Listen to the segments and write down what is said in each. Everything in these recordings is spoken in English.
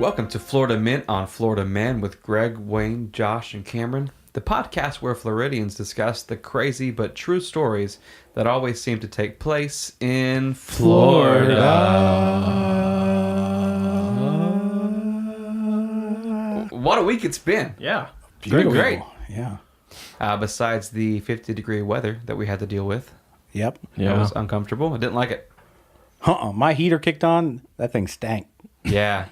Welcome to Florida Mint on Florida Man with Greg, Wayne, Josh, and Cameron, the podcast where Floridians discuss the crazy but true stories that always seem to take place in Florida. What a week it's been. Yeah. Beautiful. Great. Yeah. Besides the 50-degree weather that we had to deal with. Yep. That was uncomfortable. I didn't like it. My heater kicked on. That thing stank. Yeah.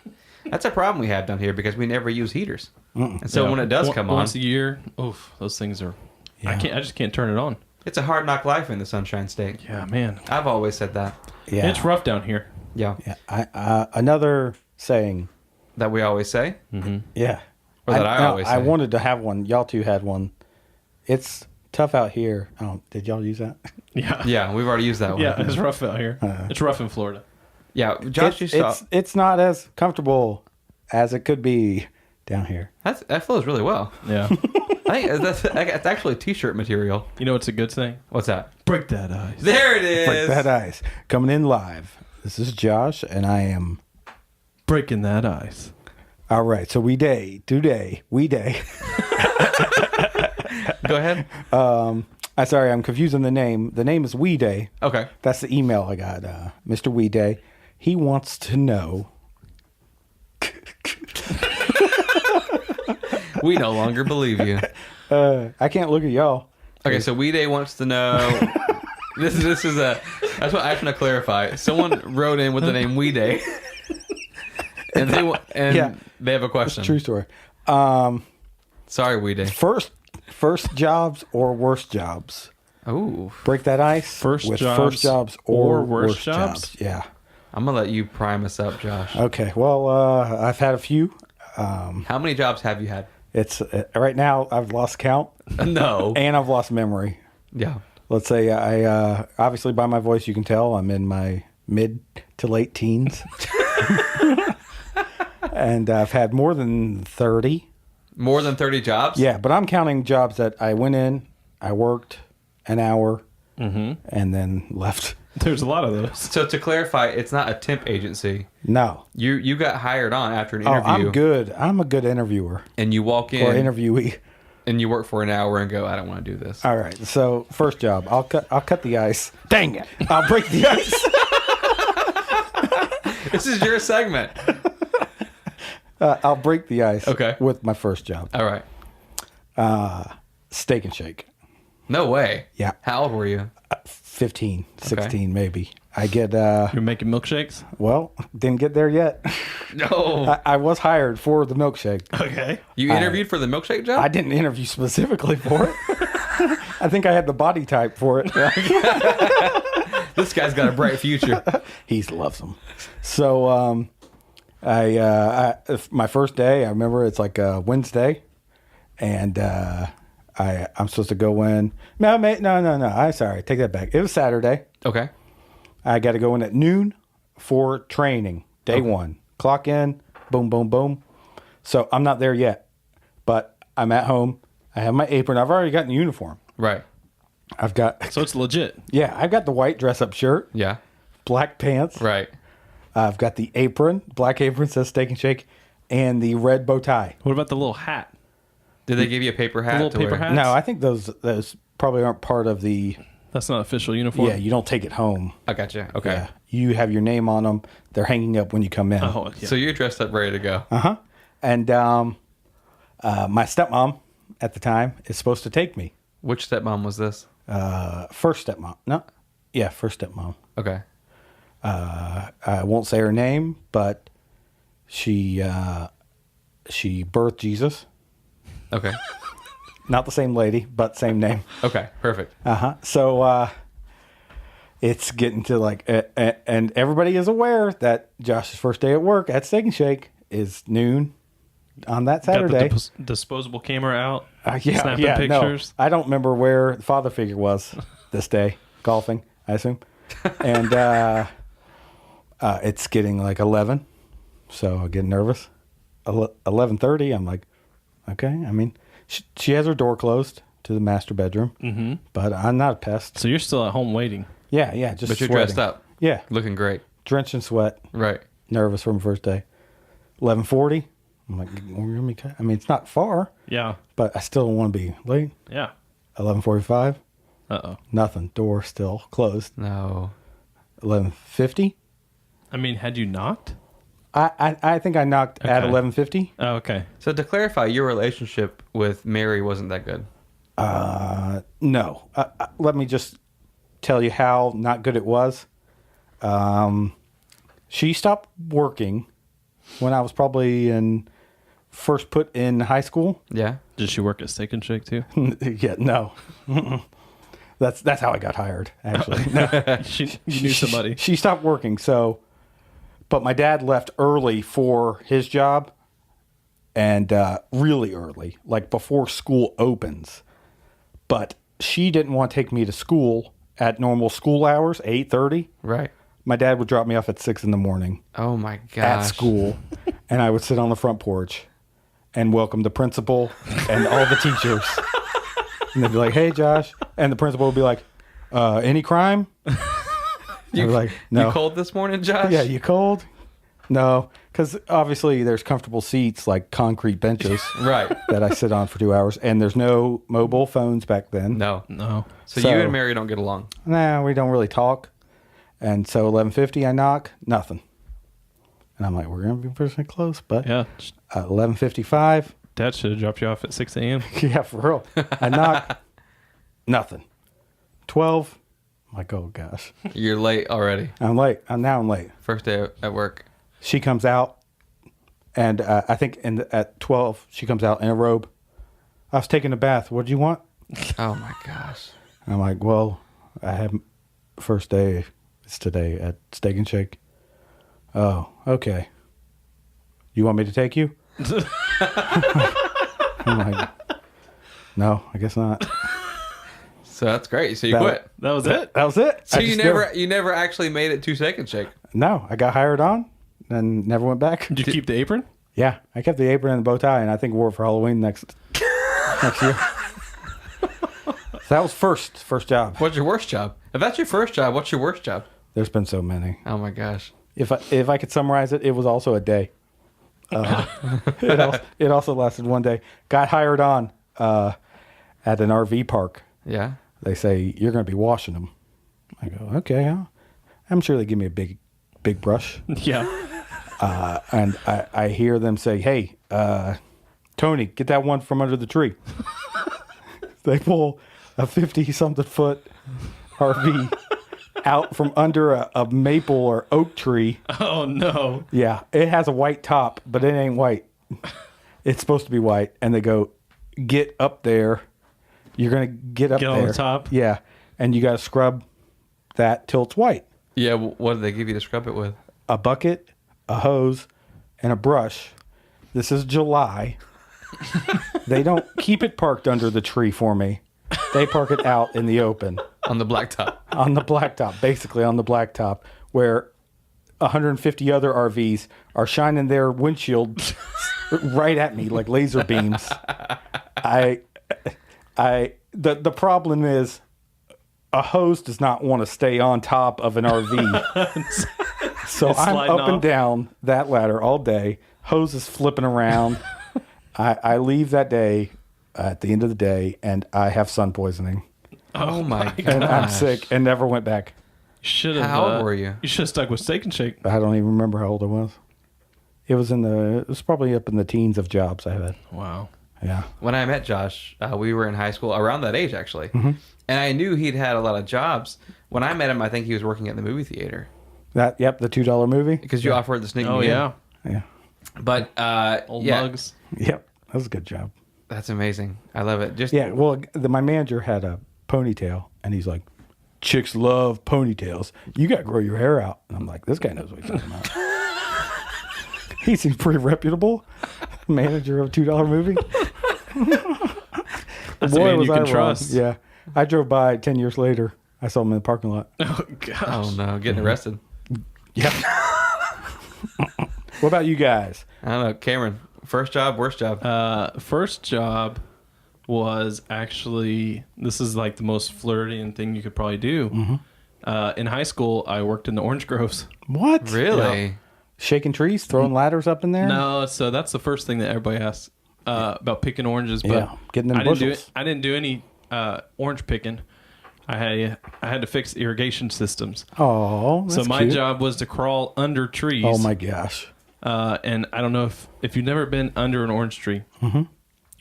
That's a problem we have down here because we never use heaters. And so when it does come on... Once a year, those things are... Yeah. I just can't turn it on. It's a hard knock life in the Sunshine State. Yeah, man. I've always said that. Yeah. It's rough down here. Yeah. Another saying. That we always say? Mm-hmm. Yeah. Or that I always say. I wanted to have one. Y'all two had one. It's tough out here. Oh, did y'all use that? Yeah. Yeah, we've already used that one. Yeah, it's rough out here. It's rough in Florida. Yeah, Josh, it's not as comfortable as it could be down here. That flows really well. Yeah. I think that's actually T-shirt material. You know what's a good thing? What's that? Break that ice. There it is. Break that ice. Coming in live. This is Josh, and I am... breaking that ice. All right, so we day. Go ahead. Sorry, I'm confusing the name. The name is We Day. Okay. That's the email I got. Mr. We Day. He wants to know. We no longer believe you. I can't look at y'all. Okay, so We Day wants to know. This is a. That's what I just want to clarify. Someone wrote in with the name We Day, and they have a question. True story. Sorry, We Day. First jobs or worst jobs? Ooh. Break that ice. First jobs or worst jobs. Yeah. I'm gonna let you prime us up, Josh. Okay. Well, I've had a few. How many jobs have you had? It's right now. I've lost count. No. And I've lost memory. Yeah. Let's say I obviously by my voice you can tell I'm in my mid to late teens. And I've had more than 30. More than 30 jobs? Yeah, but I'm counting jobs that I went in, I worked an hour, and then left. There's a lot of those. So to clarify, it's not a temp agency. No. You got hired on after an interview. I'm good. I'm a good interviewer. And you walk in. Or interviewee. And you work for an hour and go, I don't want to do this. All right. So first job, I'll cut the ice. Dang it! I'll break the ice. This is your segment. I'll break the ice. Okay. With my first job. All right. Steak and Shake. No way. Yeah. How old were you? 15, 16 maybe. I get... You're making milkshakes? Well, didn't get there yet. No. I was hired for the milkshake. Okay. You interviewed for the milkshake job? I didn't interview specifically for it. I think I had the body type for it. This guy's got a bright future. He loves them. So my first day, I remember it's like a Wednesday, and I'm supposed to go in. No, mate, no. I'm sorry. Take that back. It was Saturday. Okay. I got to go in at noon for training. Day one. Clock in. Boom, boom, boom. So I'm not there yet, but I'm at home. I have my apron. I've already gotten the uniform. Right. I've got... So it's legit. Yeah, I've got the white dress-up shirt. Yeah. Black pants. Right. I've got the apron. Black apron says Steak and Shake. And the red bow tie. What about the little hat? Did they give you a paper hat? The little paper hat? No, I think those probably aren't part of the... That's not official uniform? Yeah, you don't take it home. I gotcha. Okay. Yeah, you have your name on them. They're hanging up when you come in. Oh, yeah. So you're dressed up, ready to go. Uh-huh. And my stepmom at the time is supposed to take me. Which stepmom was this? First stepmom. No. Yeah, first stepmom. Okay. I won't say her name, but she birthed Jesus. Okay. Not the same lady, but same name. Okay. Perfect. Uh-huh. So it's getting to like, and everybody is aware that Josh's first day at work at Steak and Shake is noon on that Saturday. Got the disposable camera out, Yeah, snapping pictures. No, I don't remember where the father figure was this day. Golfing, I assume. And it's getting like 11, so I get nervous. 11:30, I'm like, okay. I mean, she has her door closed to the master bedroom, but I'm not a pest. So you're still at home waiting. Yeah, just But you're sweating. dressed up. Yeah, Looking great. drenched in sweat, Right. nervous from first day. 11:40. I'm like, I mean, it's not far, Yeah. but I still don't want to be late. Yeah. 11:45. Uh-oh. Nothing. Door still closed. No. 11:50. I mean, had you knocked? I think I knocked at Okay. 11:50. Oh, okay. So to clarify, your relationship with Mary wasn't that good. No. Let me just tell you how not good it was. She stopped working when I was probably first put in high school. Yeah. Did she work at Steak and Shake too? Yeah, no. That's how I got hired, actually. No. You knew somebody. She stopped working, but my dad left early for his job, and really early, like before school opens. But she didn't want to take me to school at normal school hours, 8:30. Right. My dad would drop me off at 6 a.m. Oh my gosh. at school, and I would sit on the front porch and welcome the principal and all the teachers. And they'd be like, "Hey, Josh," and the principal would be like, "Any crime?" You, I'd be like, "No." You cold this morning, Josh? Yeah, you cold? No, because obviously there's comfortable seats like concrete benches Right. that I sit on for 2 hours, and there's no mobile phones back then. No. No. So So- you and Mary don't get along. Nah, we don't really talk. And so 11:50, I knock, nothing. And I'm like, we're gonna be pretty close, but Yeah. 11:55. Dad should have dropped you off at 6 a.m. Yeah, for real. I knock, nothing. 12. I'm like, oh gosh, You're late already. I'm late. I'm late. First day at work. She comes out, and I think at 12 she comes out in a robe. I was taking a bath. What do you want? Oh my gosh. And I'm like, well, I have first day. It's today at Steak and Shake. Oh, okay. You want me to take you? I'm like, no, I guess not. So that's great. So you That- quit. That was it? That was it. So I you just never actually made it to Steak and Shake. No, I got hired on and never went back. Did you keep the apron? Yeah, I kept the apron and the bow tie, and I think wore it for Halloween next year. So that was first job. What's your worst job? If that's your first job, what's your worst job? There's been so many. Oh my gosh. If I could summarize it, it was also a day. It also lasted one day. Got hired on at an RV park. Yeah. They say you're going to be washing them. I go, okay. I'm sure they give me a big brush. Yeah. And I hear them say, "Hey, Tony, get that one from under the tree." They pull a 50-something foot RV out from under a maple or oak tree. Oh, no. Yeah, it has a white top, but it ain't white. It's supposed to be white. And they go, "Get up there. You're going to get up Get there. on the top? Yeah, and you got to scrub that till it's white. Yeah. What did they give you to scrub it with? A bucket, a hose, and a brush. This is July. They don't keep it parked under the tree for me. They park it out in the open On the blacktop. on the blacktop, basically on the blacktop, where 150 other RVs are shining their windshield right at me like laser beams. The problem is a hose does not want to stay on top of an RV. So It's I'm sliding up and off. down that ladder all day. Hose is flipping around. I leave that day at the end of the day, and I have sun poisoning. Oh my god. And I'm sick and never went back. Should have. How old were you? You should have stuck with Steak and Shake. I don't even remember how old I was. It was probably up in the teens of jobs I had. Wow. Yeah. When I met Josh, we were in high school around that age actually, Mm-hmm. and I knew he'd had a lot of jobs. When I met him, I think he was working at the movie theater The $2 movie. because you offered to sneak Oh, me in. yeah. Yeah. But Old yeah, mugs. Yep. That was a good job. that's amazing. I love it. Just Yeah. Well, my manager had a ponytail, and he's like, "Chicks love ponytails. You got to grow your hair out." And I'm like, this guy knows what he's talking about. He seems pretty reputable. Manager of a $2 movie. That's a man you I can wrong. trust. Yeah. I drove by 10 years later. I saw him in the parking lot. Oh, gosh. oh no, getting arrested. Yeah. What about you guys? I don't know, Cameron. First job, worst job. First job was actually, this is like the most flirty thing you could probably do. In high school, I worked in the orange groves. What? Really? Shaking trees, throwing ladders up in there. No, so that's the first thing that everybody asks about picking oranges. But Yeah, getting them I didn't do bushels. it. I didn't do any orange picking. I had to fix irrigation systems. Oh, that's So my cute. job was to crawl under trees. Oh my gosh. And I don't know if you've never been under an orange tree. Mm-hmm.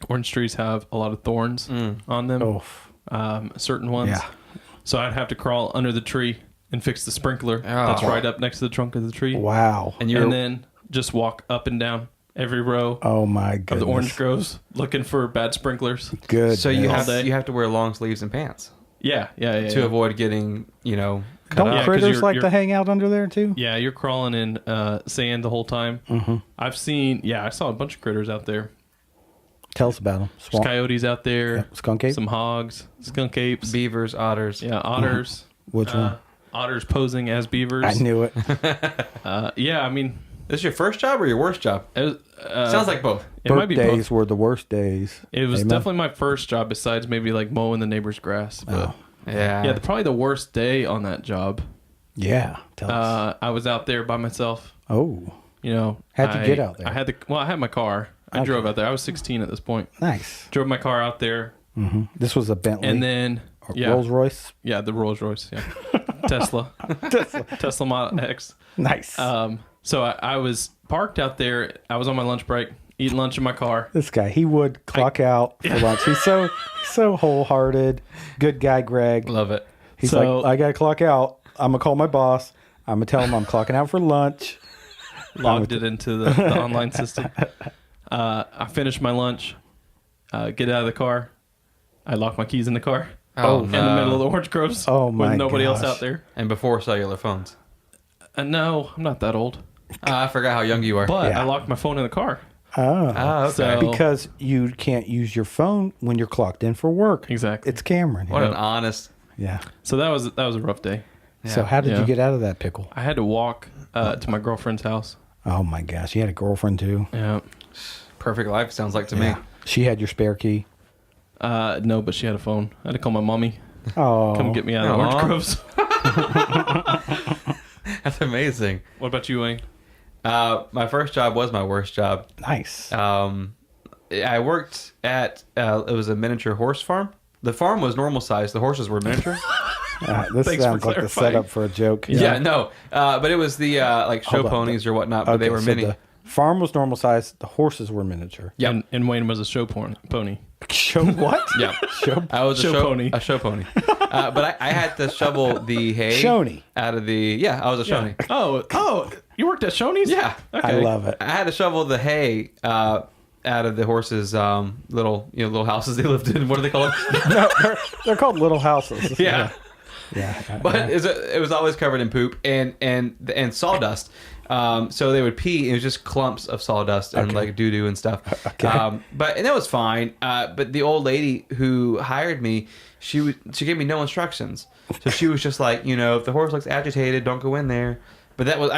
Orange trees have a lot of thorns on them. Oh, Certain ones. Yeah. So I'd have to crawl under the tree and fix the sprinkler that's right up next to the trunk of the tree. wow. And And then just walk up and down every row Oh my goodness. of the orange groves looking for bad sprinklers. Good. so you all have day. to wear long sleeves and pants Yeah. to avoid getting cut Don't up. Yeah, 'cause critters you're- like you're- to hang out under there too? Yeah, you're crawling in sand the whole time. Mm-hmm. I saw a bunch of critters out there. Tell us about them. There's coyotes out there. Yeah, skunk ape? Some hogs, skunk apes. Beavers, otters. Yeah, otters. Which one? Otters posing as beavers. I knew it. Yeah, I mean, This is your first job or your worst job? it, was, Sounds like both. it might be Birthdays both. were the worst days. It was Amen? definitely my first job besides maybe like mowing the neighbor's grass. But Oh. Yeah. yeah, probably the worst day on that job. Yeah. Tell us. I was out there by myself. Oh, You know, How'd you get out there? I had my car. I drove out there. I was 16 at this point. nice. Drove my car out there, This was a Bentley. and then yeah, Rolls Royce. yeah, the Rolls Royce, yeah, Tesla Model X. Nice. So I was parked out there. I was on my lunch break, eating lunch in my car. This guy, he would clock out for lunch. He's so wholehearted. Good guy, Greg. Love it. He's So- like, I gotta clock out. I'm gonna call my boss. I'm gonna tell him I'm clocking out for lunch. Logged it into the online system. I finished my lunch. Get out of the car. I locked my keys in the car. Oh, In the middle of the orange groves. Oh, my with nobody else gosh. out there. And before cellular phones. No, I'm not that old. I forgot how young you are. But Yeah. I locked my phone in the car. Oh, okay. So- because you can't use your phone when you're clocked in for work. Exactly. It's Cameron. What an honest. Yeah. So that was a rough day. So how did Yeah. you get out of that pickle? I had to walk to my girlfriend's house. Oh my gosh, you had a girlfriend too. Yeah. Perfect life sounds like to me. Yeah. She had your spare key. No, but she had a phone. I had to call my mommy. Oh, Come get me out of the Aw. orange groves. That's amazing. What about you, Wayne? My first job was my worst job. nice. I worked at it was a miniature horse farm. The farm was normal size. The horses were miniature. This Thanks for sounds like the clarifying. setup for a joke. yeah, no, but it was the like show Hold on. ponies or whatnot. But they Okay, were so mini. the farm was normal size. The horses were miniature. Yeah. And Wayne was a show pony. Show what? Yeah, Show I was Show pony. a show pony. But I had to shovel the hay Shoney. out of the. Yeah, I was a shoney. Oh, you worked at Shoney's? Yeah. Okay. I love it. I had to shovel the hay out of the horses' little houses they lived in. What do they call it? No, they're called little houses. Yeah. Yeah. But it was always covered in poop and sawdust. So they would pee. It was just clumps of sawdust and like doo doo and stuff. Okay. And that was fine. But the old lady who hired me, she gave me no instructions. So she was just like, if the horse looks agitated, don't go in there. But that was,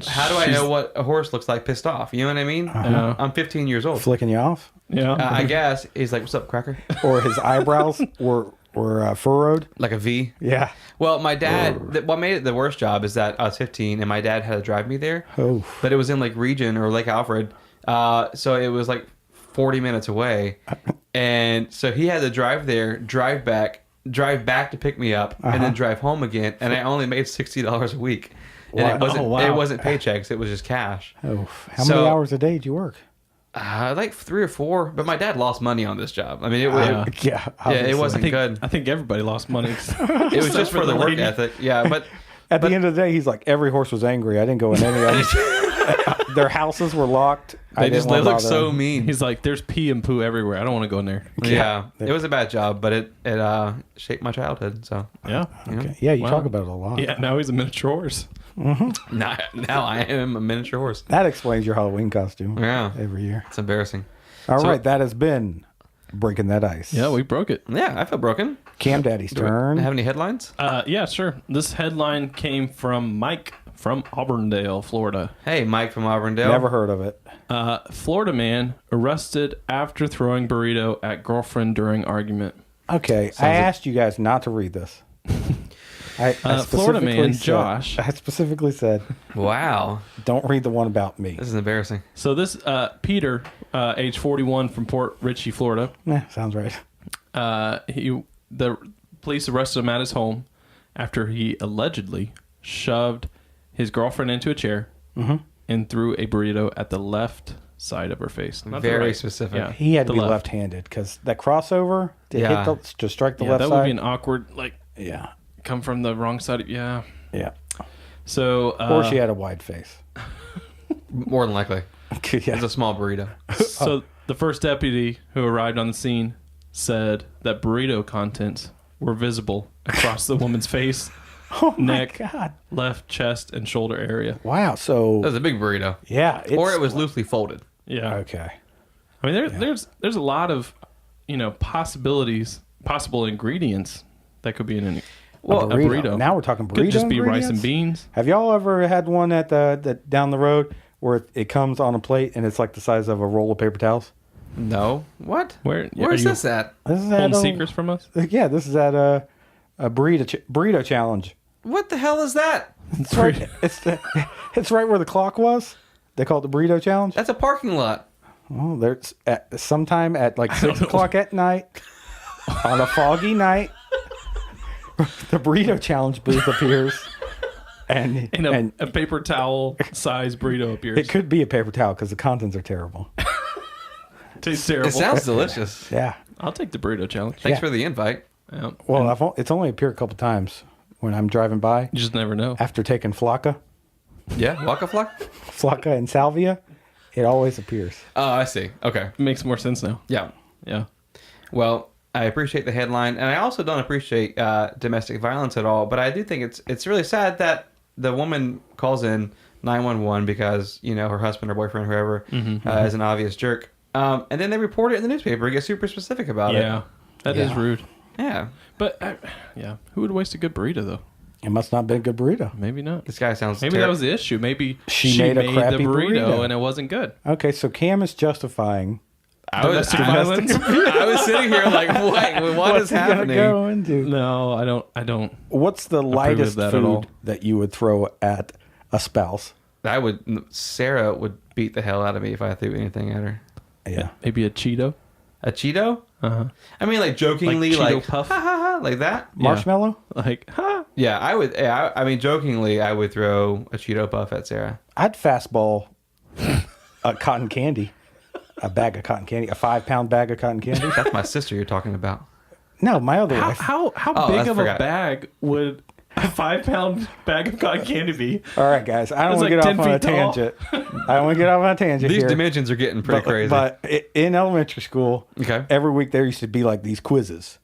how do I know what a horse looks like pissed off? You know what I mean? Yeah. I'm 15 years old. Flicking you off, Yeah. I guess he's like, "What's up, cracker?" or his eyebrows were furrowed. Like a V. Yeah. Well, my dad. What made it the worst job is that I was 15 and my dad had to drive me there. Oh. But it was in Lake Region or Lake Alfred, so it was like 40 minutes away, and so he had to drive there, drive back to pick me up, and then drive home again. And I only made $60 a week, and Wow. it wasn't Oh, wow. it wasn't paychecks; it was just cash. Oh. How So- many hours a day did you work? Like 3 or 4. But my dad lost money on this job. I mean, Yeah. Yeah. it obviously. wasn't good. I think everybody lost money. It was just for the work lady. ethic. Yeah, but At the end of the day, he's like, every horse was angry. I didn't go in any of them. Their houses were locked. they look bother so them. mean. He's like, there's pee and poo everywhere. I don't want to go in there. Yeah, it was a bad job, but it shaped my childhood. So Yeah. Okay. Yeah, you Wow. talk about it a lot. Yeah, now he's a miniature horse. now I am a miniature horse. That explains your Halloween costume. Yeah. Every year. It's embarrassing. All So- right, that has been Breaking That Ice. Yeah, we broke it. Yeah, I feel broken. Cam Daddy's Do we turn. have any headlines? Yeah, sure. This headline came from Mike from Auburndale, Florida. Hey, Mike from Auburndale. Never heard of it. Florida man arrested after throwing burrito at girlfriend during argument. Okay, I asked you guys not to read this. I Florida man specifically said- Josh. I specifically said, Wow. don't read the one about me. This is embarrassing. So this Peter, age 41, from Port Richey, Florida. Sounds right. The police arrested him at his home after he allegedly shoved his girlfriend into a chair and threw a burrito at the left side of her face. Not the Very right. specific. Yeah, He had to the be left. left-handed because that crossover to Yeah. to strike the Yeah, left that side. would be an awkward, like, Yeah, come from the wrong side. Yeah. yeah. So, Or she had a wide face. More than likely. It's Yeah. a small burrito. so the first deputy who arrived on the scene said that burrito contents were visible across the woman's face, Oh my neck, God! left, chest, and shoulder area. Wow. So That was a big burrito. yeah, Or it was loosely folded. Yeah. okay. I mean, there's a lot of, possible ingredients that could be in a burrito. Now we're talking burrito. Could just be rice ingredients? and beans. Have y'all ever had one at the down the road where it comes on a plate and it's like the size of a roll of paper towels? No. What? Where Where's are you this at? This is holding at secrets from us? Yeah, this is at a burrito challenge. What the hell is that? It's right. It's right where the clock was. They call it the burrito challenge. That's a parking lot. Oh, there's sometime at like 6 o'clock at night on a foggy night. The burrito challenge booth appears, and And a paper towel size burrito appears. it could be a paper towel because the contents are terrible. Tastes terrible. It sounds delicious. Yeah. I'll take the burrito challenge. Thanks Yeah. for the invite. Yeah. Well, it's only appeared a couple times when I'm driving by You just never know. after taking Flocka Yeah, Waka Flock? and Salvia. It always appears. Oh, I see. Okay. Makes more sense now. Yeah. Yeah. Well, I appreciate the headline, and I also don't appreciate domestic violence at all. But I do think it's really sad that the woman calls in 911 because her husband or boyfriend, whoever, is an obvious jerk, and then they report it in the newspaper. Get super specific about it. Yeah. That is Yeah. rude. Yeah. But, who would waste a good burrito, though? It must not have been a good burrito. Maybe not. This guy sounds. Maybe that was the issue. Maybe She made a the crappy burrito. and it wasn't good. Okay, so Cam is justifying. Domestic violence? I was sitting here like, what What's is he gonna happening? go into? No, I don't. What's the lightest that at all. food that you would throw at a spouse? Sarah would beat the hell out of me if I threw anything at her. Yeah. Maybe a Cheeto. A Cheeto? Uh-huh. I mean, like jokingly, Like Cheeto like Puff? ha ha ha, like that. Marshmallow? Like, Yeah, I would. Yeah, I mean, jokingly, I would throw a Cheeto Puff at Sarah. I'd fastball a cotton candy, a bag of cotton candy, a 5-pound bag of cotton candy. That's my sister you're talking about. No, my other wife. how Oh, big I of forgot. a bag would a 5-pound bag of cotton candy be? All right, guys. I don't It's want to like get 10 off on a feet tall. tangent. I don't want to get off on a tangent These here. dimensions are getting pretty crazy. But in elementary school, Okay. every week there used to be like these quizzes.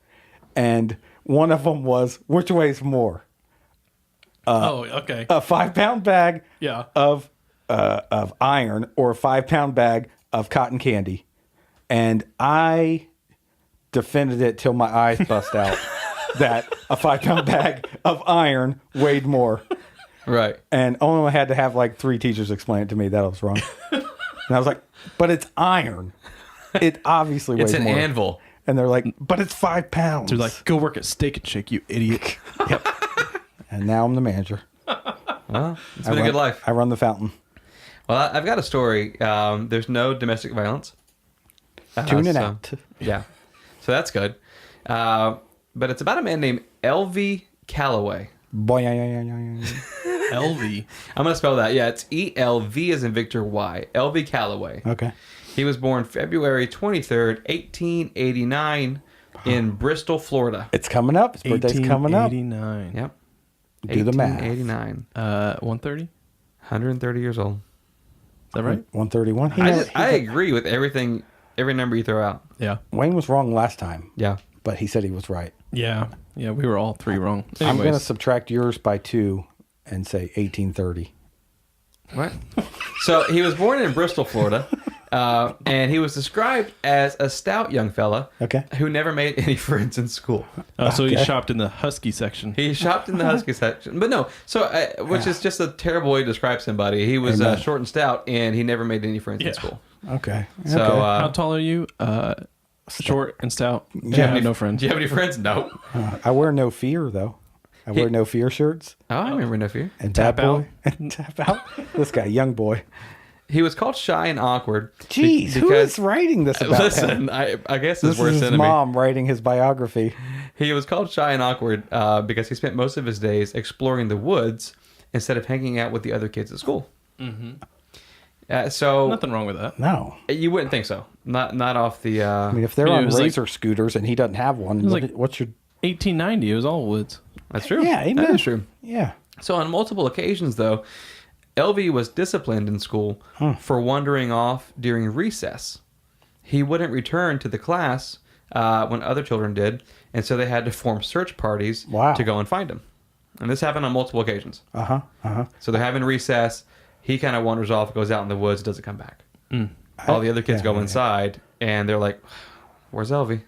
And one of them was, which weighs more? Oh, okay. A 5-pound bag Yeah. of iron or a 5-pound bag of cotton candy. And I defended it till my eyes bust out that a 5-pound bag of iron weighed more. right. And only had to have like 3 teachers explain it to me that I was wrong. And I was like, but it's iron. It obviously weighs It's an more. anvil. And they're like, but it's 5 pounds. They're like, go work at Steak and Shake, you idiot. yep. And now I'm the manager. Well, it's been a good life. I run the fountain. Well, I've got a story. There's no domestic violence. Tune it so- out. Yeah. So that's good. But it's about a man named L.V. Calloway. Boy, LV. I'm going to spell that. Yeah, it's E-L-V as in Victor Y. L.V. Calloway. Okay. He was born February 23rd, 1889 in Bristol, Florida. It's coming up. His birthday's coming up. 1889. Yep. Do the math. 1889. 130? Is 130 years old. that right? 131. I agree with everything, every number you throw out. Yeah. Wayne was wrong last time, Yeah. but he said he was right. Yeah. Yeah, we were all 3 wrong. I'm going to Anyways. subtract yours by 2 and say 1830. What? So he was born in Bristol, Florida, and he was described as a stout young fella Okay. who never made any friends in school. So he Okay. shopped in the Husky section. He shopped in the Husky section, but no. So, which is just a terrible way to describe somebody. He was Amen. short and stout, and he never made any friends in Yeah. school. Okay. So, Okay. How tall are you? Short and stout. do you have any, no friends. Do you have any friends? No. I wear no fear, though. I wear no fear shirts. Oh, I remember No Fear. And Tap Bad Boy. Out. And Tap Out. This guy, young boy. He was called shy and awkward. Jeez, who is writing this about him? Listen, I guess This it's worse is than his mom writing his biography. He was called shy and awkward because he spent most of his days exploring the woods instead of hanging out with the other kids at school. So Nothing wrong with that. No. you wouldn't think so. Not off the. I mean, if they're I mean, it on was like- razor scooters and he doesn't have one, was like- what's your... 1890, it was all woods. That's true. Yeah, amen. That is true. Yeah. So on multiple occasions, though, LV was disciplined in school for wandering off during recess. He wouldn't return to the class when other children did, and so they had to form search parties Wow. to go and find him. And this happened on multiple occasions. Uh-huh. Uh-huh. So they're having recess. He kind of wanders off, goes out in the woods, doesn't come back. All the other kids go inside, and they're like, "Where's LV?"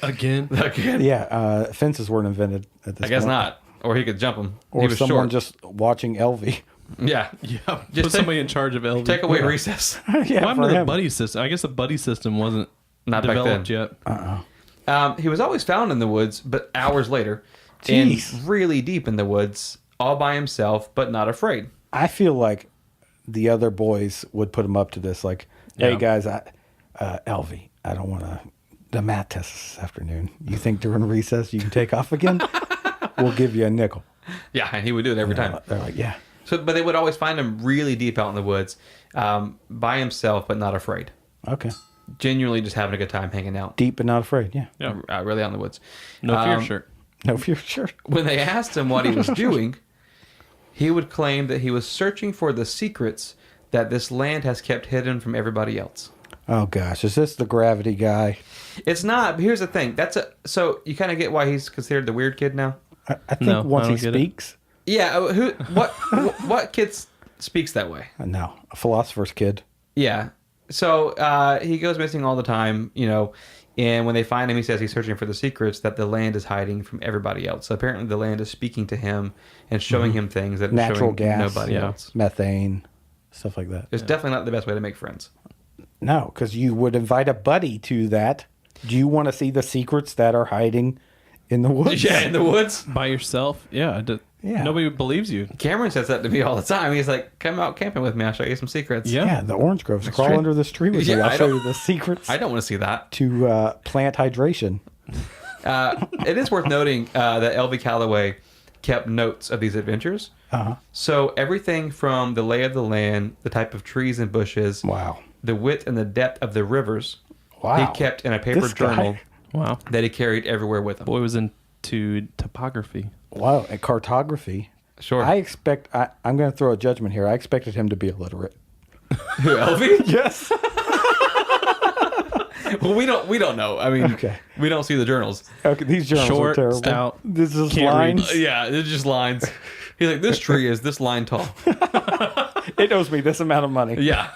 Again? Again? Yeah, fences weren't invented at this I guess point. not. Or he could jump him. He Or was someone short. just watching LV. Yeah. Yeah. Just Put somebody in charge of LV. Take away recess. Yeah, What happened for to the him. buddy system? I guess the buddy system wasn't Not back developed then. yet. He was always found in the woods, but hours later, Jeez. and really deep in the woods, all by himself, but not afraid. I feel like the other boys would put him up to this. Like, hey, Yeah. guys, LV, I don't want the math test this afternoon. You think during recess you can take off again? We'll give you a nickel. Yeah, and he would do it every time. They're like, yeah. So, but they would always find him really deep out in the woods, by himself, but not afraid. Okay. Genuinely just having a good time hanging out. Deep but not afraid. Yeah. Yeah. Really out in the woods. No fear shirt. No fear, sure. When they asked him what he was doing, he would claim that he was searching for the secrets that this land has kept hidden from everybody else. Oh, gosh. Is this the gravity guy? It's not. But here's the thing. So you kind of get why he's considered the weird kid now. I think No, once I he don't get it. speaks. Yeah. What kid speaks that way? No, a philosopher's kid. Yeah. So he goes missing all the time, and when they find him, he says he's searching for the secrets that the land is hiding from everybody else. So apparently the land is speaking to him and showing him things that Natural are showing gas. nobody Yeah. else. Methane, stuff like that. It's definitely not the best way to make friends. No, because you would invite a buddy to that. Do you want to see the secrets that are hiding in the woods? Yeah, in the woods. By yourself? Yeah. Yeah. Nobody believes you. Cameron says that to me all the time. He's like, "Come out camping with me. I'll show you some secrets." Yeah. Yeah, the orange groves. Crawl true. under this tree with Yeah, me. I'll I show don't- you the secrets I don't want to see that. to plant hydration. It is worth noting that L.V. Calloway kept notes of these adventures. Uh-huh. So everything from the lay of the land, the type of trees and bushes, Wow. the width and the depth of the rivers, Wow. he kept in a paper This guy- journal Wow. that he carried everywhere with him. Boy was into topography. Wow. And cartography. Sure. I'm going to throw a judgment here. I expected him to be illiterate. Who, L.V.? Yes. Well, we don't know. I mean, Okay. we don't see the journals. Okay, these journals Short, are terrible. stout, This is can't read. lines. Yeah, it's just lines. He's like, this tree is this line tall. It owes me this amount of money. Yeah.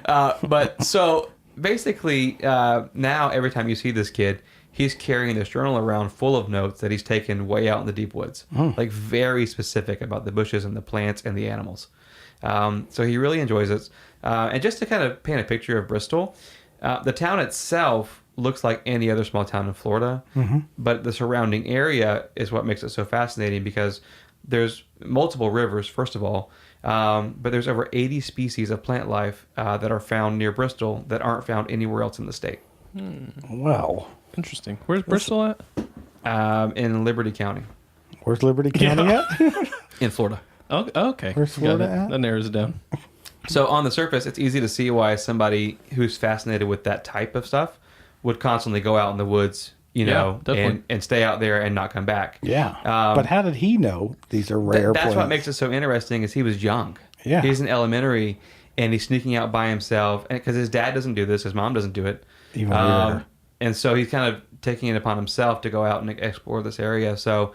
But so basically, now every time you see this kid, he's carrying this journal around full of notes that he's taken way out in the deep woods, like very specific about the bushes and the plants and the animals. So he really enjoys it. And just to kind of paint a picture of Bristol, the town itself looks like any other small town in Florida, but the surrounding area is what makes it so fascinating because there's multiple rivers, first of all, but there's over 80 species of plant life that are found near Bristol that aren't found anywhere else in the state. Well, Interesting. Where's Bristol at? In Liberty County, where's Liberty County at? in Florida. Oh, okay. Where's Got Florida it. at? That narrows it down. So on the surface, it's easy to see why somebody who's fascinated with that type of stuff would constantly go out in the woods, definitely. and stay out there and not come back. Yeah. But how did he know these are rare That's plants? what makes it so interesting is he was young. Yeah. He's in elementary and he's sneaking out by himself because his dad doesn't do this, his mom doesn't do it. Even weirder. And so he's kind of taking it upon himself to go out and explore this area. So,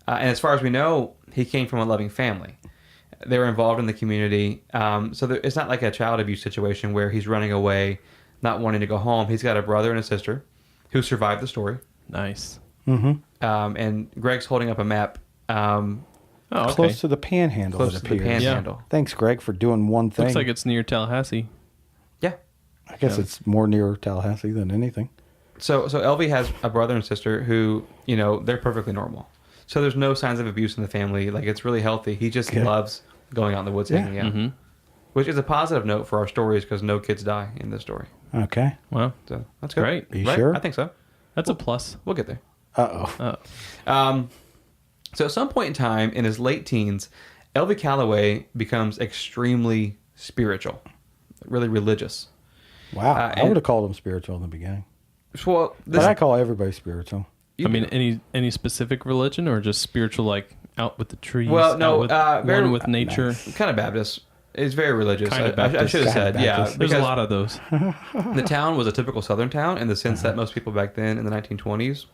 and as far as we know, he came from a loving family. They were involved in the community. It's not like a child abuse situation where he's running away, not wanting to go home. He's got a brother and a sister who survived the story. Nice. And Greg's holding up a map. Oh, okay. Close to the panhandle, Close it to the appears. panhandle. Thanks, Greg, for doing one thing. Looks like it's near Tallahassee. Yeah. I guess it's more near Tallahassee than anything. So LV has a brother and sister who, they're perfectly normal. So there's no signs of abuse in the family. Like, it's really healthy. He just loves going out in the woods, hanging out. Which is a positive note for our stories because no kids die in this story. Okay. Wow. So that's good. Great. Are you sure? I think so. That's a plus. We'll get there. Uh-oh. So at some point in time in his late teens, L.V. Calloway becomes extremely spiritual, really religious. Wow. I and- would have called him spiritual in the beginning. Well, But I call everybody spiritual. I mean, any specific religion or just spiritual, like out with the trees? Well, no, out with, very- one with nature. kind of Baptist. It's very religious. Kind of I Baptist. should have Kind of said, yeah. Baptist. There's a because lot of those. the town was a typical Southern town in the sense that most people back then in the 1920s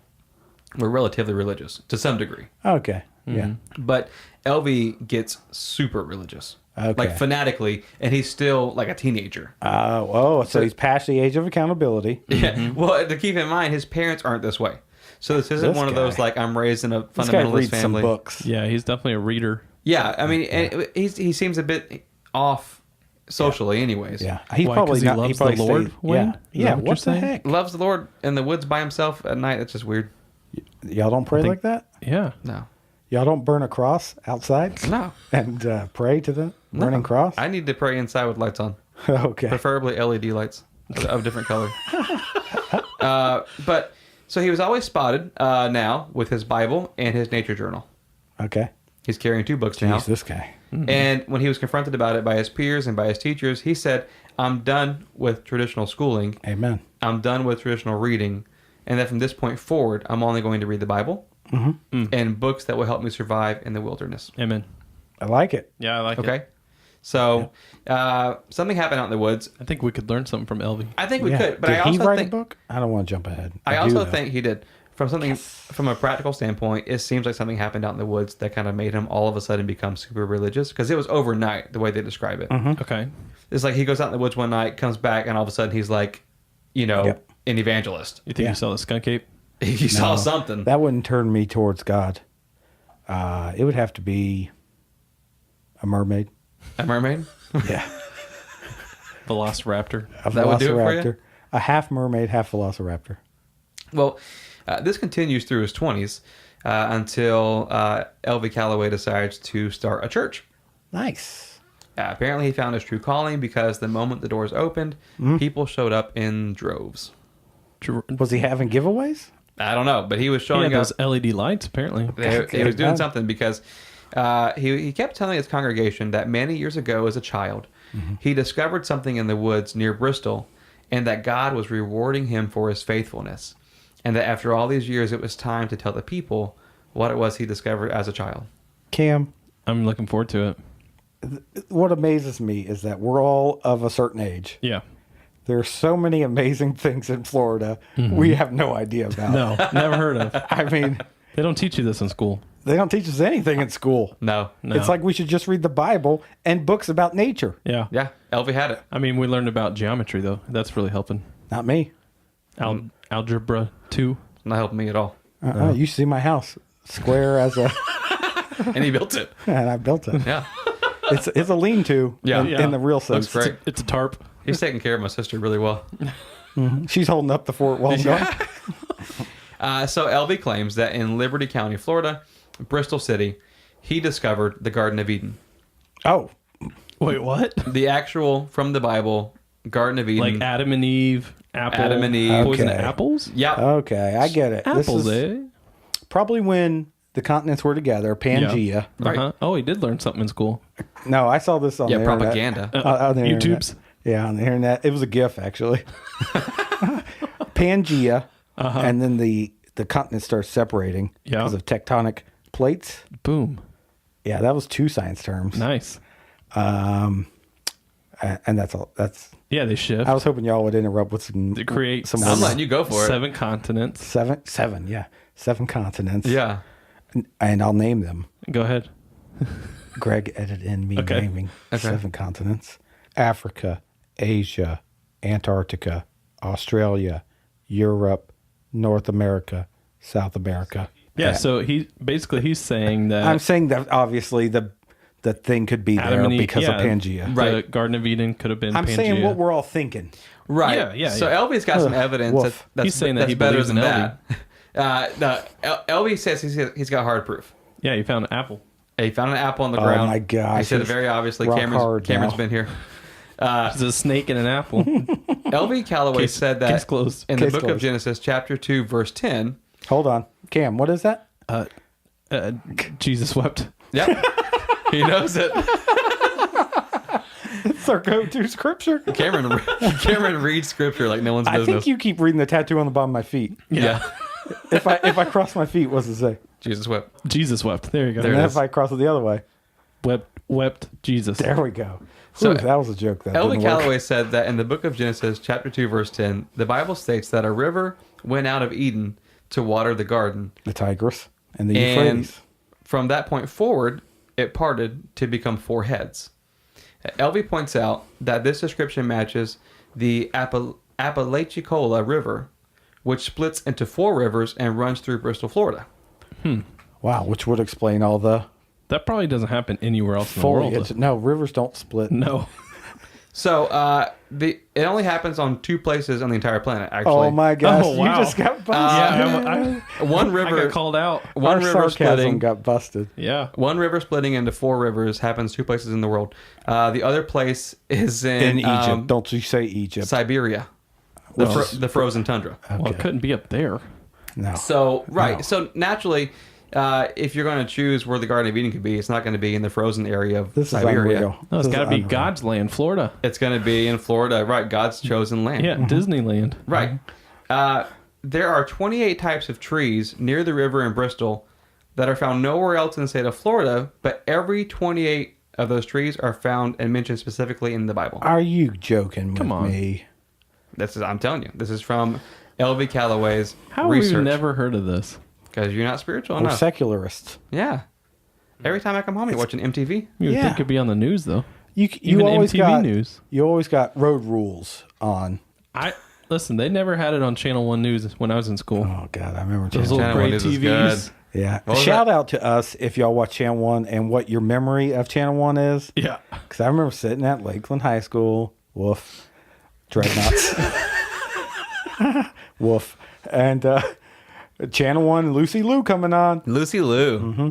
were relatively religious to some degree. Okay. Yeah. But LV gets super religious. Okay. Like fanatically, and he's still like a teenager. So he's past the age of accountability. Yeah. Well, to keep in mind, his parents aren't this way. So this isn't This one of those guy. like I'm raised in a This guy fundamentalist reads family. some books. Yeah, he's definitely a reader. Yeah, I mean, and he seems a bit off socially, anyways. Yeah. He's Why, probably 'cause he not. loves probably the Lord, stayed- Wayne? Yeah. Is Yeah. that what What you're the saying? heck? Loves the Lord in the woods by himself at night. That's just weird. Y'all don't pray think- like that? Yeah. No. Y'all don't burn a cross outside? No. And pray to the burning cross? I need to pray inside with lights on, Okay. preferably LED lights of different color. But so he was always spotted now with his Bible and his nature journal. Okay. He's carrying 2 books now. Jeez, this guy. And when he was confronted about it by his peers and by his teachers, he said, I'm done with traditional schooling. Amen. I'm done with traditional reading. And that from this point forward, I'm only going to read the Bible and books that will help me survive in the wilderness. Amen. I like it. Yeah, I like it. Okay? So something happened out in the woods. I think we could learn something from Elvie. I think we Yeah. could, but Did I also he write think a book? I don't want to jump ahead. I do, also though. think he did. From a practical standpoint, it seems like something happened out in the woods that kind of made him all of a sudden become super religious because it was overnight the way they describe it. Okay. It's like he goes out in the woods one night, comes back, and all of a sudden he's like, an evangelist. You think Yeah. you saw the skunk ape? He saw something. That wouldn't turn me towards God. It would have to be a mermaid. A mermaid? Yeah. Velociraptor. A That would do it for you? velociraptor. A half mermaid, half velociraptor. Well, this continues through his 20s until L.V. Calloway decides to start a church. Nice. Apparently, he found his true calling because the moment the doors opened, people showed up in droves. Was he having giveaways? I don't know, but he was He showing had up. those LED lights, apparently. He was doing man. something because he kept telling his congregation that many years ago as a child, he discovered something in the woods near Bristol and that God was rewarding him for his faithfulness. And that after all these years, it was time to tell the people what it was he discovered as a child. Cam, I'm looking forward to it. what amazes me is that we're all of a certain age. Yeah. There are so many amazing things in Florida we have no idea about. No, never heard of. I mean, They don't teach you this in school. they don't teach us anything in school. No. No. It's like we should just read the Bible and books about nature. Yeah. Yeah, Elvie had it. I mean, we learned about geometry, though. That's really helping. Not me. Algebra 2. Not helping me at all. You see my house, square as a, And he built it. and I built it. Yeah. It's a lean-to Yeah. in the real sense. Looks great. It's a tarp. He's taking care of my sister really well. She's holding up the fort while I'm going. So LV claims that in Liberty County, Florida, Bristol City, he discovered the Garden of Eden. Oh, Wait, what? The actual, from the Bible, Garden of Eden. Like Adam and Eve, apple. Adam and Eve. Poison Okay. apples? Yeah. okay, I get it. Apples, This is eh? probably when the continents were together. Pangea. Right. Uh-huh. Oh, he did learn something in school. No, I saw this on Yeah, the internet. propaganda. On the internet. YouTube's. Yeah, on the internet. It was a GIF, actually. Pangea, and then the continents start separating Yeah. because of tectonic plates. Boom. Yeah, that was 2 science terms. Nice. And that's all. That's. Yeah, they shift I was hoping y'all would interrupt with some to create some I'm letting you go for it. 7 continents. seven. Yeah, 7 continents. Yeah. and I'll name them. Go ahead. Greg edited in me Okay. naming Okay. 7 continents: Africa, Asia, Antarctica, Australia, Europe, North America, South America. Yeah, so he's saying that I'm saying that obviously the thing could be Adam there and Eve, because of yeah, Pangea. Right. The Garden of Eden could have been I'm Pangea. saying what we're all thinking. Right. Yeah, So yeah. LV's got some evidence Woof. that's He's saying that that's he better believes than in that. No, LB says he's got hard proof. Yeah, you found an apple. He found an apple on the ground. Oh my gosh! He said it very obviously. Cameron's been here. It's a snake and an apple. LB Calloway said that case closed. in the Case book of closed. Genesis, chapter 2, verse 10. Hold on, Cam. What is that? Jesus wept. Yep. He knows it. It's our go-to scripture. Cameron reads scripture like no one's I business. think you keep reading the tattoo on the bottom of my feet. Yeah. If I cross my feet, what's it say? Jesus wept. Jesus wept. There you go. There And it then is. if I cross it the other way, Wept Jesus. there we go. So, Ooh, that was a joke. That Elvin didn't work. Calloway said that in the book of Genesis, chapter 2, verse 10, the Bible states that a river went out of Eden to water the garden. The Tigris and the And Euphrates. from that point forward, it parted to become 4 heads. LV points out that this description matches the Apalachicola River, which splits into 4 rivers and runs through Bristol, Florida. Wow, which would explain all the That probably doesn't happen anywhere else in the world. foliage. No, rivers don't split. No. So it only happens on 2 places on the entire planet, actually. Oh my gosh, Oh, wow. you just got busted. One I river got called out. one Our river sarcasm splitting. got busted. Yeah. One river splitting into 4 rivers happens 2 places in the world. The other place is In Egypt. in Don't you say Egypt. Siberia, Well, the frozen tundra. Well, it couldn't be up there. No. So right, No. so naturally, if you're going to choose where the Garden of Eden could be, it's not going to be in the frozen area of This is Siberia. unreal. No, it's This got is to be unreal. God's land, Florida. It's going to be in Florida, right? God's chosen land. Yeah, Disneyland. Right. There are 28 types of trees near the river in Bristol that are found nowhere else in the state of Florida, but every 28 of those trees are found and mentioned specifically in the Bible. Are you joking Come with on. me? I'm telling you, this is from L.V. Calloway's How have research. we never heard of this? Because you're not spiritual We're enough. secularists. Yeah. Every time I come home, you're watching MTV. You would Yeah. think it'd be on the news, though. You Even always MTV got news. You always got road rules on. Listen, they never had it on Channel 1 News when I was in school. Oh God, I remember Those Channel. little Channel gray 1 News is TVs. Yeah. What was Shout that? out to us if y'all watch Channel 1 and what your memory of Channel 1 is. Yeah. Because I remember sitting at Lakeland High School. Woof. Dreadnoughts. Woof. And Channel 1, Lucy Liu coming on. Lucy Liu. Mm-hmm.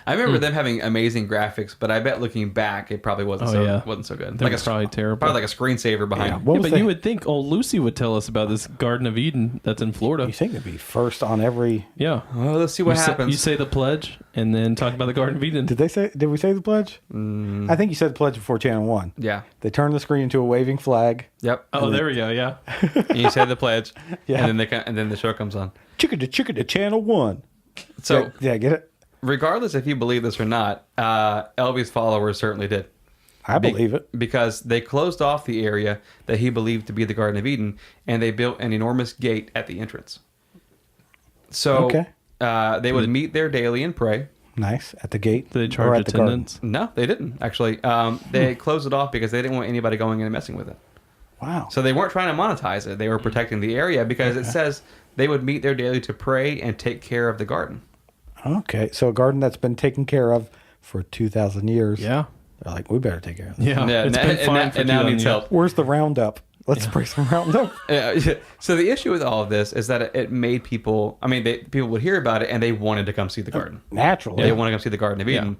I remember them having amazing graphics, but I bet looking back, it probably wasn't wasn't so good. They were probably terrible. Probably like a screensaver behind. What Yeah, was but that? you would think old Lucy would tell us about this Garden of Eden that's in Florida. You think it'd be first on every. Yeah. Well, let's see what happens. You say the pledge and then talk about the Garden of Eden. Did we say the pledge? I think you said the pledge before Channel 1. Yeah. They turned the screen into a waving flag. Yep. Oh, there we go. Yeah. And you say the pledge. Yeah. And then the show comes on. Chicka Channel 1. So yeah, get it? regardless if you believe this or not, Elby's followers certainly did. I believe it. Because they closed off the area that he believed to be the Garden of Eden, and they built an enormous gate at the entrance. So Okay. they would meet there daily and pray. Nice. At the gate? Do they or charge at the garden? attendance? No, they didn't, actually. They closed it off because they didn't want anybody going in and messing with it. Wow. So they weren't trying to monetize it. They were protecting the area because it says they would meet there daily to pray and take care of the garden. Okay. So a garden that's been taken care of for 2,000 years. Yeah. They're like, we better take care of this. Yeah. Yeah, It's and, been and fine now- for and now 2,000 needs years. help. Where's the Roundup? Let's spray some Roundup. So the issue with all of this is that it made people. I mean, people would hear about it and they wanted to come see the garden. Naturally. They want to come see the Garden of Eden.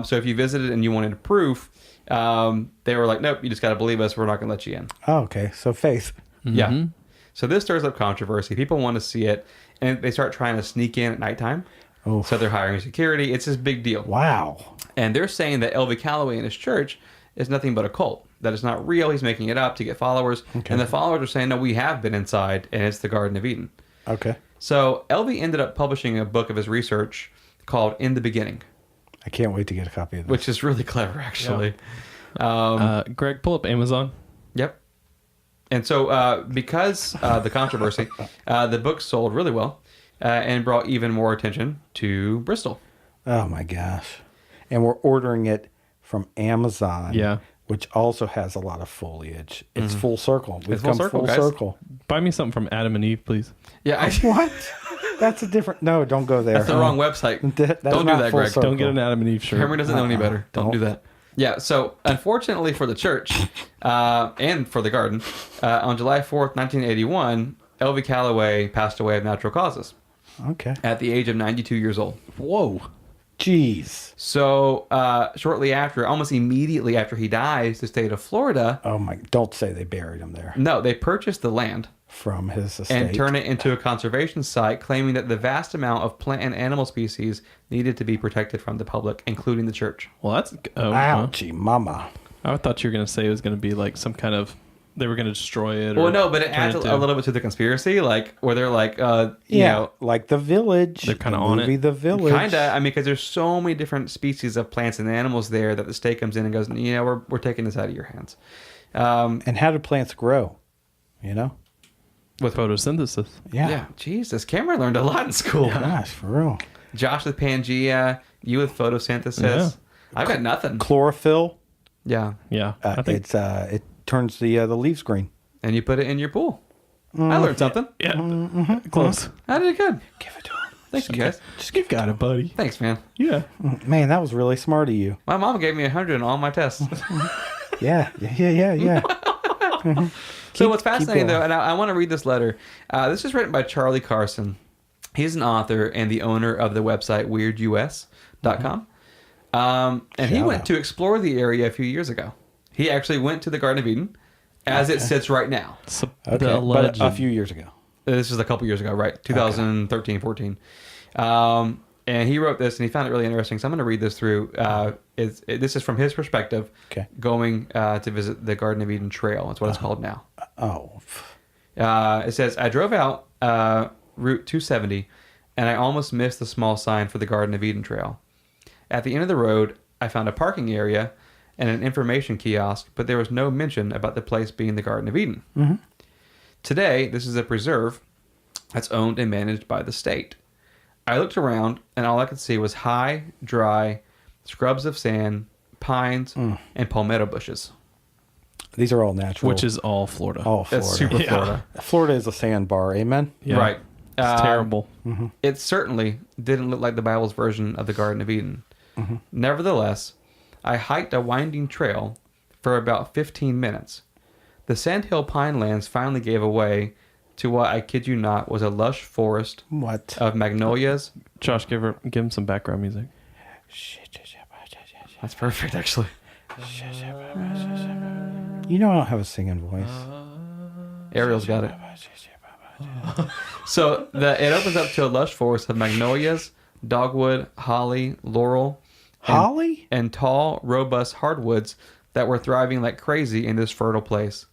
So if you visited and you wanted proof, they were like, "Nope, you just got to believe us. We're not going to let you in." Oh, okay. So faith. Yeah. So this stirs up controversy. People want to see it, and they start trying to sneak in at nighttime. Oh. So they're hiring security. It's this big deal. Wow. And they're saying that L.V. Calloway and his church is nothing but a cult. That it's not real. He's making it up to get followers. Okay. And the followers are saying, no, we have been inside, and it's the Garden of Eden. Okay. So L.V. ended up publishing a book of his research called In the Beginning, I can't wait to get a copy of this. which is really clever, actually. Greg, pull up Amazon. Yep. And so because the controversy, the book sold really well and brought even more attention to Bristol. Oh my gosh. And we're ordering it from Amazon. Yeah. Which also has a lot of foliage. It's full circle. We've It's full come circle, full guys. circle. Buy me something from Adam and Eve, please. Yeah, What? That's a different. No, don't go there. that's the wrong website. That's Don't do not that, full Greg. circle. Don't get an Adam and Eve shirt. Cameron doesn't know any better. Don't do Don't. that. Yeah, so unfortunately for the church and for the garden, on July 4th, 1981, L.V. Calloway passed away of natural causes Okay. at the age of 92 years old. Whoa. Jeez. So shortly after, almost immediately after he dies, the state of Florida, Oh my! Don't say they buried him there no, they purchased the land from his estate. and turned it into a conservation site, claiming that the vast amount of plant and animal species needed to be protected from the public, including the church. Well, that's... Oh, Ouchie, mama. I thought you were going to say it was going to be like some kind of... They were going to destroy it. Or Well, no, but it turn adds a to- little bit to the conspiracy, like where they're like, you Yeah, know, like The Village. They're kinda the on movie it. The Village. kinda. I mean, because there's so many different species of plants and animals there that the state comes in and goes, you know, we're taking this out of your hands. And how do plants grow? You know? With photosynthesis. Yeah. Jesus, Cameron learned a lot in school. Gosh, for real. Josh with Pangea, you with photosynthesis. Yeah. I've got nothing. Chlorophyll. Yeah, Yeah. I think... It turns the leaves green. and you put it in your pool. I learned something. Yeah. Close. I did good. Give it to him. Thank you guys. Just you got it, buddy. Thanks, man. Yeah. Man, that was really smart of you. My mom gave me 100 on all my tests. Yeah. So what's fascinating, going. though, and I want to read this letter. This is written by Charlie Carson. He's an author and the owner of the website weirdus.com. And he Shout went out. to explore the area a few years ago. He actually went to the Garden of Eden as it sits right now. So Okay, the but alleged... a few years ago. This is a couple years ago, right? 2013, 14. And he wrote this, and he found it really interesting. So I'm going to read this through. This is from his perspective, Okay. going to visit the Garden of Eden Trail. That's what it's called now. Oh. It says, I drove out Route 270, and I almost missed the small sign for the Garden of Eden Trail. At the end of the road, I found a parking area and an information kiosk, but there was no mention about the place being the Garden of Eden. Mm-hmm. Today, this is a preserve that's owned and managed by the state. I looked around, and all I could see was high, dry scrubs of sand, pines, and palmetto bushes. These are all natural. Which is all Florida. all Florida. That's super Yeah. Florida. Florida is a sandbar. Amen. Yeah. Right. It's terrible. It certainly didn't look like the Bible's version of the Garden of Eden. Nevertheless, I hiked a winding trail for about 15 minutes. The sandhill pinelands finally gave way to what, I kid you not, was a lush forest What? of magnolias. Josh, give him some background music. That's perfect, actually. You know I don't have a singing voice. Ariel's got it. So it opens up to a lush forest of magnolias, dogwood, holly, laurel, Holly? and tall, robust hardwoods that were thriving like crazy in this fertile place.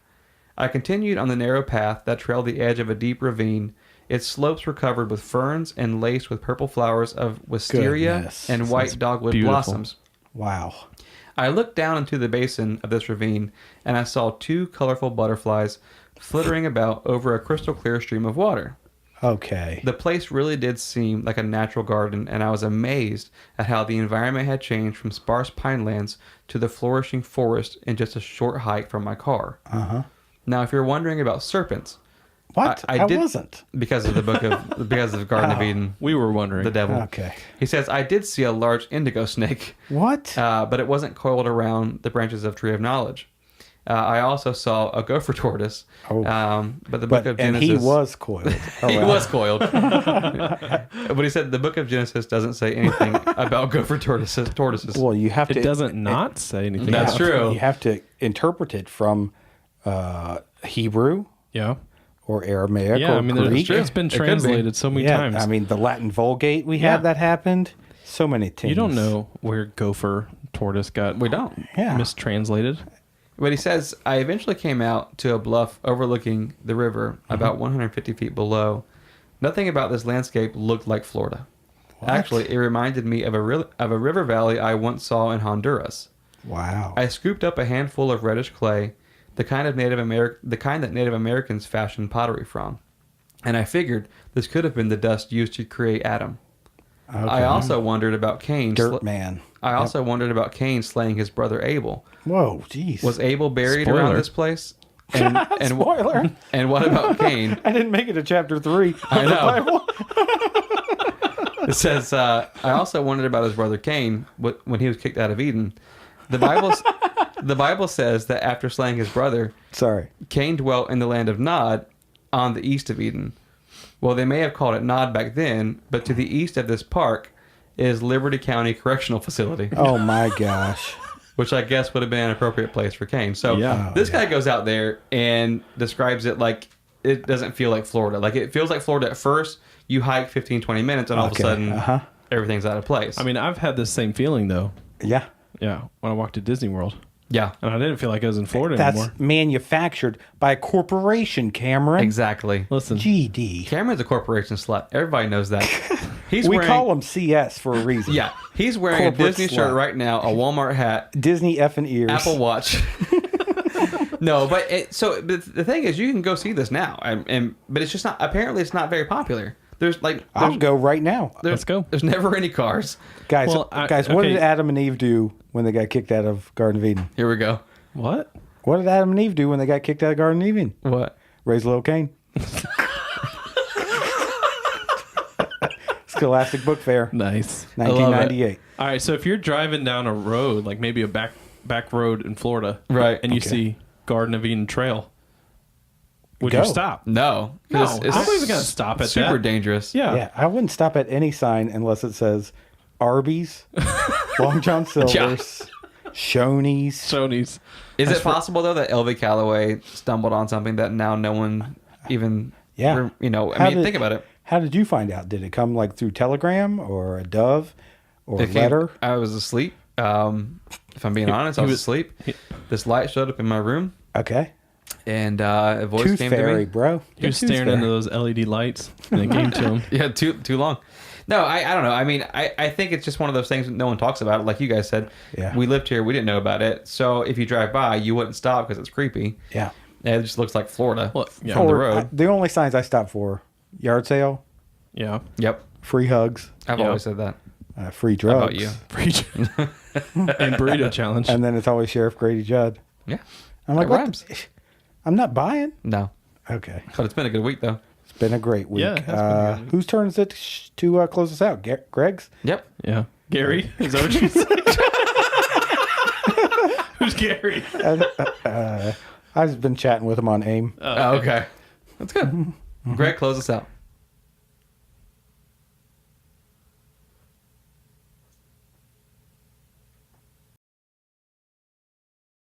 I continued on the narrow path that trailed the edge of a deep ravine. Its slopes were covered with ferns and laced with purple flowers of wisteria Goodness. and white dogwood beautiful. blossoms. Wow. I looked down into the basin of this ravine, and I saw two colorful butterflies flittering about over a crystal clear stream of water. Okay. The place really did seem like a natural garden, and I was amazed at how the environment had changed from sparse pinelands to the flourishing forest in just a short hike from my car. Uh-huh. Now, if you're wondering about serpents, What? I I did- wasn't. because of the Garden of Eden, We were wondering. the devil. Okay. He says, I did see a large indigo snake, What? but it wasn't coiled around the branches of Tree of Knowledge. I also saw a gopher tortoise, Oh. but the book But of and Genesis... he was coiled. He around. was coiled. But he said the book of Genesis doesn't say anything about gopher tortoises. Well, you have to. It doesn't not say anything. That's about it. true. You have to interpret it from Hebrew Yeah. or Aramaic Yeah, or I mean, Greek. it's been It could be. translated so many yeah, times. I mean, the Latin Vulgate we Yeah. had that happened. So many things. you don't know where gopher tortoise got We don't. Yeah. mistranslated. But he says, I eventually came out to a bluff overlooking the river about 150 feet below. Nothing about this landscape looked like Florida. What? Actually, it reminded me of a river valley I once saw in Honduras. Wow. I scooped up a handful of reddish clay, the kind that Native Americans fashioned pottery from, and I figured this could have been the dust used to create Adam. Okay. I also wondered about Cain. Dirt man. I also wondered about Cain slaying his brother Abel. Whoa, jeez. Was Abel buried Spoiler. around this place? And Spoiler. And what about Cain? I didn't make it to chapter 3 of I the know. Bible. It says, I also wondered about his brother Cain when he was kicked out of Eden. The Bible says that after slaying his brother, Sorry. Cain dwelt in the land of Nod, on the east of Eden. Well, they may have called it Nod back then, but to the east of this park is Liberty County Correctional Facility, Oh my gosh. which I guess would have been an appropriate place for Cain. So Yeah. this guy goes out there and describes it like it doesn't feel like Florida. Like it feels like Florida at first. You hike 15, 20 minutes, and all of a sudden, everything's out of place. I mean, I've had this same feeling though. Yeah. Yeah, when I walked to Disney World, yeah, and I didn't feel like I was in Florida That's anymore. manufactured by a corporation, Cameron. exactly. Listen, GD. Cameron's a corporation slut. Everybody knows that. He's We wearing, call them CS for a reason. Yeah, he's wearing a Corporate Disney slut. shirt right now, a Walmart hat, Disney effing ears. Apple Watch. No, but the thing is, you can go see this now, but it's just not. Apparently, it's not very popular. I'll go right now. let's go. There's never any cars. Guys, Well, what okay. did Adam and Eve do when they got kicked out of Garden of Eden? Here we go. What? What did Adam and Eve do when they got kicked out of Garden of Eden? What? Raise little Cain. Scholastic Book Fair, Nice. 1998. All right, so if you're driving down a road, like maybe a back road in Florida, Right. and you Okay. see Garden of Eden Trail, would Go. you stop? No, No, it's I'm not even gonna stop at super that. dangerous. Yeah. Yeah, I wouldn't stop at any sign unless it says Arby's, Long John Silver's, Shoney's. Sony's. Is it possible though that LV Calloway stumbled on something that now no one even? Yeah. Think about it. How did you find out? Did it come like through Telegram or a Dove or a It came- letter? I was asleep. If I'm being honest, I he was was- asleep. This light showed up in my room, Okay. and a voice Tooth came to Fairy, me. bro. He was Tooth staring Fairy. into those LED lights, and it came to him. Yeah, too long. No, I don't know. I mean, I think it's just one of those things that no one talks about. Like you guys said, Yeah. we lived here, we didn't know about it. So if you drive by, you wouldn't stop because it's creepy. Yeah. And it just looks like Florida Well, yeah. from the Or, road. the only signs I stop for: yard sale, Yeah. Yep, free hugs, I've Yeah. always said that. free How drugs. about you? Preach. And burrito challenge. And then it's always Sheriff Grady Judd. Yeah, I'm like, That what? rhymes. I'm not buying. no, Okay. but it's been a good week though. It's been a great week. Yeah, it has been a good week. Whose turn is it to close us out? Greg's? Yep. Yeah. Gary? Is that what you said? Who's Gary? I've been chatting with him on AIM. Oh, okay, that's good. Greg, close us out.